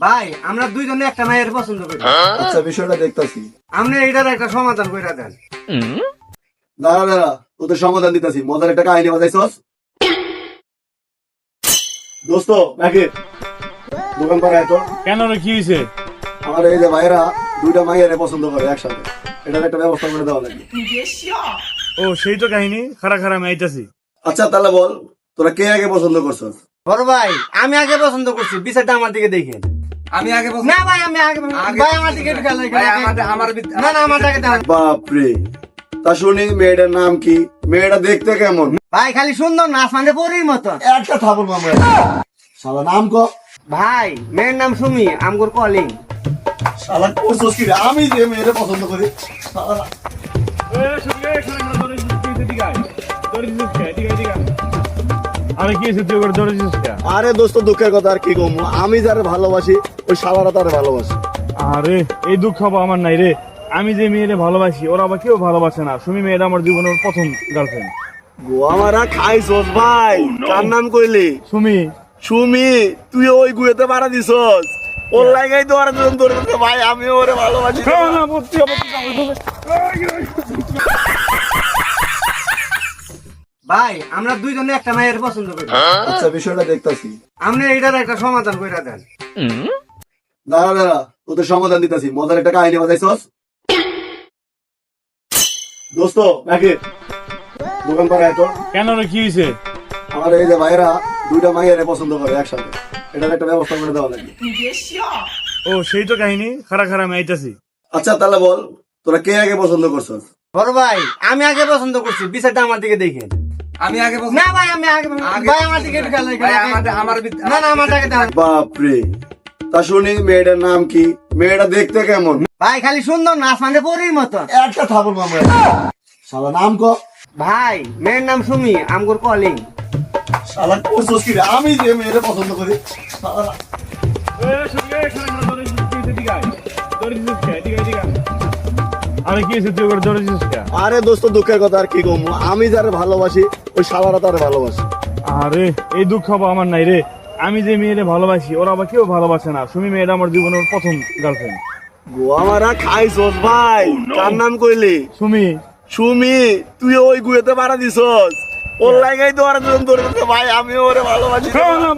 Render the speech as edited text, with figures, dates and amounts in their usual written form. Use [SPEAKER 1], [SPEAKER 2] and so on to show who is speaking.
[SPEAKER 1] ভাই আমরা দুইজনে একটা মায়ের পছন্দ করি।
[SPEAKER 2] আচ্ছা বিষয়টা দেখতাছি।
[SPEAKER 1] আপনি এইটার একটা সমাধান করে দেন।
[SPEAKER 2] দাঁড়া দাঁড়া, তোদের সমাধান দিতাছি। মজার একটা কাহিনী বাজাইছস দোস্ত নাকি? দোকান পাড়ায় তো
[SPEAKER 3] কেন রে, কি হয়েছে?
[SPEAKER 2] আমার এই যে ভাইরা দুইটা মাইয়ারে পছন্দ করে একসাথে, এটার একটা ব্যবস্থা করে দেওয়া লাগে।
[SPEAKER 3] ও সেই তো কাহিনী, খারা খারা আমি আইতাছি।
[SPEAKER 2] আচ্ছা তাহলে বল, তোরা কে আগে পছন্দ করছস?
[SPEAKER 1] বড় ভাই আমি আগে পছন্দ করছি, বিচারটা আমার দিকে দেখেন।
[SPEAKER 4] আমি আগে বলছি।
[SPEAKER 1] না ভাই আমি আগে ভাই আমার দিকে একটু খেয়াল রাখেন।
[SPEAKER 4] ভাই, আমার
[SPEAKER 1] না না আমার দিকে দেন।
[SPEAKER 2] বাপরে, তা শুনি মেয়েটার নাম কি? মেয়েটা দেখতে কেমন?
[SPEAKER 1] ভাই খালি সুন্দর না, আসমানে পরীর মতো।
[SPEAKER 2] একটা থাপড় মামা। শালা নাম ক।
[SPEAKER 1] ভাই মেয়ের নাম সুমি, আমগর কলিং।
[SPEAKER 2] শালা করছস কি রে? আমি যে মেয়েটা পছন্দ করি শালা।
[SPEAKER 3] আরে কি হয়েছে, তুই ওকে ধরে দিছিস কে?
[SPEAKER 2] আরে দোস্ত দুঃখের কথা আর কি কম, আমি যারে ভালোবাসি ওই শালারা তারে ভালোবাসি।
[SPEAKER 3] আরে এই দুঃখ আবার আমার নাই রে। আমি যে মেয়েরে ভালোবাসি ওরা আবার কেউ ভালোবাসে না। সুমি মেয়েটা আমার জীবনের প্রথম গার্লফ্রেন্ড।
[SPEAKER 2] গোয়ামারা খাইছস ভাই? কার নাম কইলি?
[SPEAKER 3] সুমি।
[SPEAKER 2] সুমি, তুই ওই গুয়েতে মারা দিছস? ওর লাগাই তো আর দুজন ধরে ভাই, আমি ওরে ভালোবাসি।
[SPEAKER 1] ভাই আমরা দুইজনে একটা মায়ের পছন্দ করি।
[SPEAKER 2] আচ্ছা বিষয়টা দেখতাছি।
[SPEAKER 1] আপনি এইটার একটা সমাধান করে দেন।
[SPEAKER 2] দাঁড়া দাঁড়া, তোদের সমাধান দিতাছি। মজার একটা কাহিনী বাজাইছস দোস্ত নাকি? দোকান পাড়ায় তো
[SPEAKER 3] কেন রে, কি হয়েছে?
[SPEAKER 2] আমার এই যে ভাইরা দুইটা মাইয়ারে পছন্দ করে একসাথে, এটার একটা ব্যবস্থা করে দেওয়া লাগে।
[SPEAKER 3] ও সেই তো কাহিনী, খারা খারা আমি আইতাছি।
[SPEAKER 2] আচ্ছা তাহলে বল, তোরা কে আগে পছন্দ করছস?
[SPEAKER 1] বড় ভাই আমি আগে পছন্দ করছি, বিচারটা আমার দিকে দেখেন।
[SPEAKER 4] আমি আগে বলছি।
[SPEAKER 1] না ভাই আমি আগে ভাই আমার দিকে একটু খেয়াল
[SPEAKER 4] ভাই,
[SPEAKER 1] রাখেন।
[SPEAKER 4] আমার
[SPEAKER 1] না না আমার দিকে দেন।
[SPEAKER 2] বাপরে, তা শুনি মেয়েটার নাম কি? মেয়েটা দেখতে কেমন?
[SPEAKER 1] ভাই খালি সুন্দর না, আসমানে পরীর মতো।
[SPEAKER 2] একটা থাপড় মামা। শালা নাম ক।
[SPEAKER 1] ভাই মেয়ের নাম সুমি, আমগর কলিং।
[SPEAKER 2] শালা করছস কি রে? আমি যে মেয়েটা পছন্দ করি শালা।
[SPEAKER 3] আরে কি হয়েছে, তুই ওকে ধরে দিছিস কে?
[SPEAKER 2] আরে দোস্ত দুঃখের কথা আর কি কম, আমি যারে ভালোবাসি ওই শালারা তারে ভালোবাসি।
[SPEAKER 3] আরে এই দুঃখ আবার আমার নাই রে। আমি যে মেয়েরে ভালোবাসি ওরা আবার কেউ ভালোবাসে না। সুমি মেয়েটা আমার জীবনের প্রথম গার্লফ্রেন্ড।
[SPEAKER 2] গোয়ামারা খাইছস ভাই? কার নাম কইলি?
[SPEAKER 3] সুমি।
[SPEAKER 2] সুমি, তুই ওই গুয়েতে মারা দিছস? ওর লাগাই তো আর দুজন ধরে ভাই, আমি ওরে ভালোবাসি।
[SPEAKER 3] না,